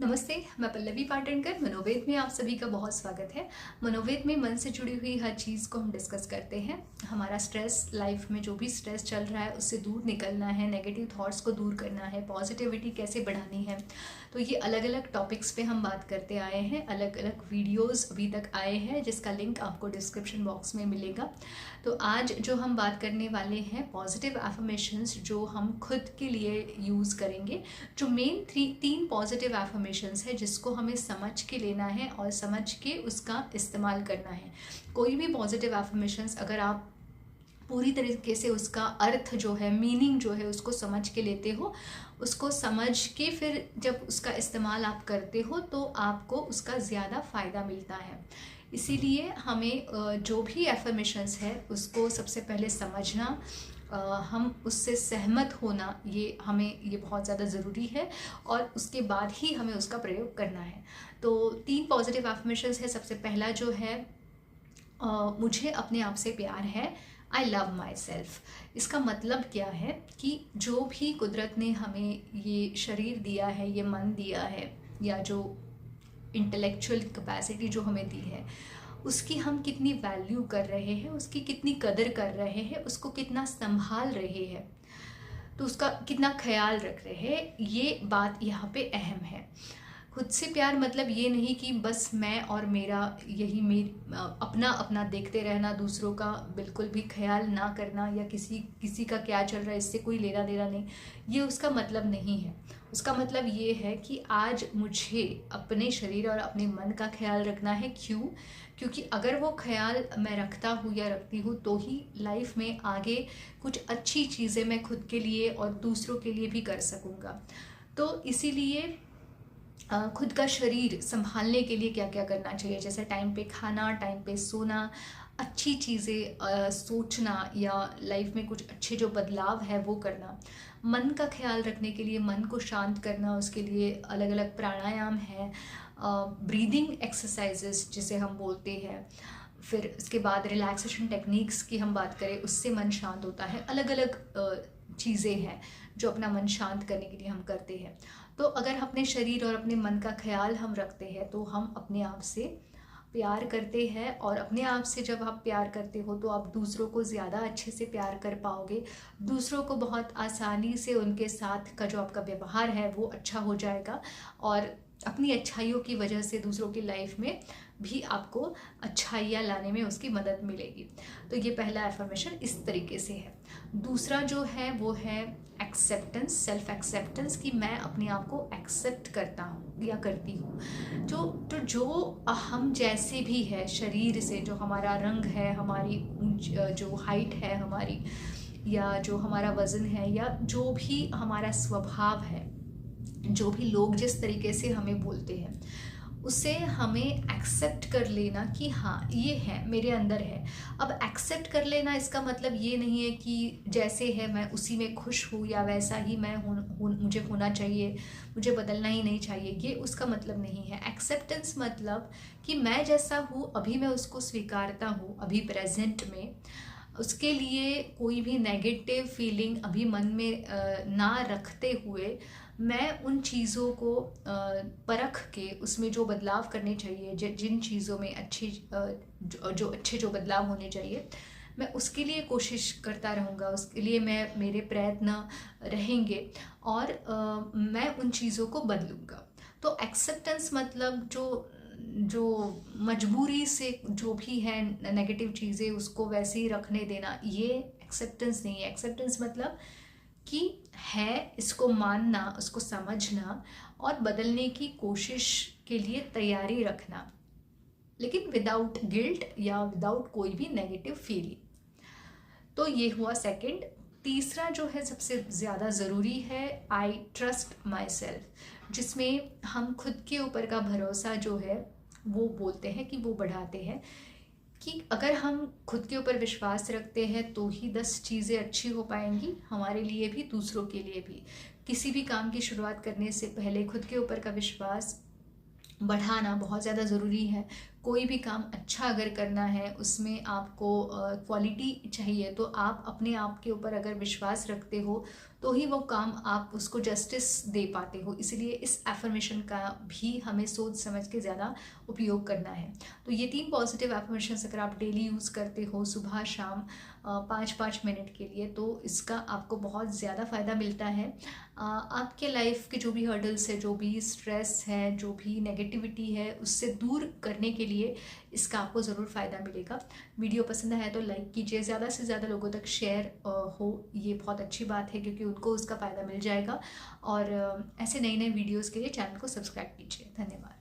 नमस्ते, मैं पल्लवी पाटणकर। मनोवेद में आप सभी का बहुत स्वागत है। मनोवेद में मन से जुड़ी हुई हर चीज़ को हम डिस्कस करते हैं। हमारा स्ट्रेस, लाइफ में जो भी स्ट्रेस चल रहा है उससे दूर निकलना है, नेगेटिव थॉट्स को दूर करना है, पॉजिटिविटी कैसे बढ़ानी है। तो ये अलग अलग टॉपिक्स पे हम बात करते आए हैं। अलग अलग वीडियोस अभी तक आए हैं जिसका लिंक आपको डिस्क्रिप्शन बॉक्स में मिलेगा। तो आज जो हम बात करने वाले हैं पॉजिटिव एफर्मेशंस जो हम खुद के लिए यूज़ करेंगे। जो मेन तीन पॉजिटिव एफर्मेशंस है जिसको हमें समझ के लेना है और समझ के उसका इस्तेमाल करना है। कोई भी पॉजिटिव एफर्मेशंस अगर आप पूरी तरीके से उसका अर्थ जो है, मीनिंग जो है उसको समझ के लेते हो, उसको समझ के फिर जब उसका इस्तेमाल आप करते हो तो आपको उसका ज़्यादा फ़ायदा मिलता है। इसीलिए हमें जो भी एफर्मेशंस है उसको सबसे पहले समझना, हम उससे सहमत होना, ये बहुत ज़्यादा ज़रूरी है और उसके बाद ही हमें उसका प्रयोग करना है। तो 3 पॉजिटिव एफर्मेशंस है। सबसे पहला जो है मुझे अपने आप से प्यार है, आई लव माई सेल्फ। इसका मतलब क्या है कि जो भी कुदरत ने हमें ये शरीर दिया है, ये मन दिया है, या जो इंटेलेक्चुअल कैपेसिटी जो हमें दी है, उसकी हम कितनी वैल्यू कर रहे हैं, उसकी कितनी कदर कर रहे हैं, उसको कितना संभाल रहे हैं, तो उसका कितना ख्याल रख रहे हैं, ये बात यहाँ पे अहम है। खुद से प्यार मतलब ये नहीं कि बस मैं और मेरा यही अपना अपना देखते रहना, दूसरों का बिल्कुल भी ख्याल ना करना, या किसी का क्या चल रहा है इससे कोई लेना देना नहीं, ये उसका मतलब नहीं है। उसका मतलब ये है कि आज मुझे अपने शरीर और अपने मन का ख्याल रखना है। क्योंकि अगर वो ख्याल मैं रखता हूँ या रखती हूँ तो ही लाइफ में आगे कुछ अच्छी चीज़ें मैं खुद के लिए और दूसरों के लिए भी कर सकूँगा। तो इसीलिए खुद का शरीर संभालने के लिए क्या क्या करना चाहिए, जैसे टाइम पे खाना, टाइम पे सोना, अच्छी चीज़ें सोचना, या लाइफ में कुछ अच्छे जो बदलाव है वो करना। मन का ख्याल रखने के लिए मन को शांत करना, उसके लिए अलग अलग प्राणायाम है, ब्रीदिंग एक्सरसाइजेस जिसे हम बोलते हैं। फिर इसके बाद रिलैक्सेशन टेक्निक्स की हम बात करें, उससे मन शांत होता है। अलग अलग चीज़ें हैं जो अपना मन शांत करने के लिए हम करते हैं। तो अगर अपने शरीर और अपने मन का ख्याल हम रखते हैं तो हम अपने आप से प्यार करते हैं, और अपने आप से जब आप प्यार करते हो तो आप दूसरों को ज़्यादा अच्छे से प्यार कर पाओगे। दूसरों को बहुत आसानी से उनके साथ का जो आपका व्यवहार है वो अच्छा हो जाएगा, और अपनी अच्छाइयों की वजह से दूसरों की लाइफ में भी आपको अच्छाइयाँ लाने में उसकी मदद मिलेगी। तो ये पहला एफर्मेशन इस तरीके से है। दूसरा जो है वो है एक्सेप्टेंस, सेल्फ एक्सेप्टेंस, कि मैं अपने आप को एक्सेप्ट करता हूँ या करती हूँ। जो हम जैसे भी है, शरीर से जो हमारा रंग है, हमारी जो हाइट है हमारी, या जो हमारा वज़न है, या जो भी हमारा स्वभाव है, जो भी लोग जिस तरीके से हमें बोलते हैं, उसे हमें एक्सेप्ट कर लेना कि हाँ ये है, मेरे अंदर है। अब एक्सेप्ट कर लेना इसका मतलब ये नहीं है कि जैसे है मैं उसी में खुश हूँ, या वैसा ही मैं मुझे होना चाहिए, मुझे बदलना ही नहीं चाहिए, ये उसका मतलब नहीं है। एक्सेप्टेंस मतलब कि मैं जैसा हूँ अभी मैं उसको स्वीकारता हूँ, अभी प्रेजेंट में। उसके लिए कोई भी नेगेटिव फीलिंग अभी मन में ना रखते हुए मैं उन चीज़ों को परख के उसमें जो बदलाव करने चाहिए, जिन चीज़ों में अच्छे जो बदलाव होने चाहिए, मैं उसके लिए कोशिश करता रहूँगा, उसके लिए मेरे प्रयत्न रहेंगे, और मैं उन चीज़ों को बदलूँगा। तो एक्सेप्टेंस मतलब जो मजबूरी से जो भी है नेगेटिव चीज़ें उसको वैसे ही रखने देना, ये एक्सेप्टेंस नहीं है। एक्सेप्टेंस मतलब कि है, इसको मानना, उसको समझना और बदलने की कोशिश के लिए तैयारी रखना, लेकिन विदाउट गिल्ट या विदाउट कोई भी नेगेटिव फीलिंग। तो ये हुआ सेकंड। तीसरा जो है सबसे ज़्यादा ज़रूरी है, आई ट्रस्ट माई सेल्फ, जिसमें हम खुद के ऊपर का भरोसा जो है वो बोलते हैं कि वो बढ़ाते हैं, कि अगर हम खुद के ऊपर विश्वास रखते हैं तो ही 10 चीज़ें अच्छी हो पाएंगी, हमारे लिए भी दूसरों के लिए भी। किसी भी काम की शुरुआत करने से पहले खुद के ऊपर का विश्वास बढ़ाना बहुत ज़्यादा ज़रूरी है। कोई भी काम अच्छा अगर करना है, उसमें आपको क्वालिटी चाहिए, तो आप अपने आप के ऊपर अगर विश्वास रखते हो तो ही वो काम आप उसको जस्टिस दे पाते हो। इसलिए इस एफर्मेशन का भी हमें सोच समझ के ज़्यादा उपयोग करना है। तो ये 3 पॉजिटिव एफर्मेशंस अगर आप डेली यूज़ करते हो सुबह शाम 5-5 मिनट के लिए, तो इसका आपको बहुत ज़्यादा फ़ायदा मिलता है। आपके लाइफ के जो भी हर्डल्स है, जो भी स्ट्रेस है, जो भी नेगेटिविटी है, उससे दूर करने के लिए इसका आपको ज़रूर फ़ायदा मिलेगा। वीडियो पसंद आया तो लाइक कीजिए, ज़्यादा से ज़्यादा लोगों तक शेयर हो, ये बहुत अच्छी बात है क्योंकि उनको उसका फ़ायदा मिल जाएगा। और ऐसे नए नए वीडियोज़ के लिए चैनल को सब्सक्राइब कीजिए। धन्यवाद।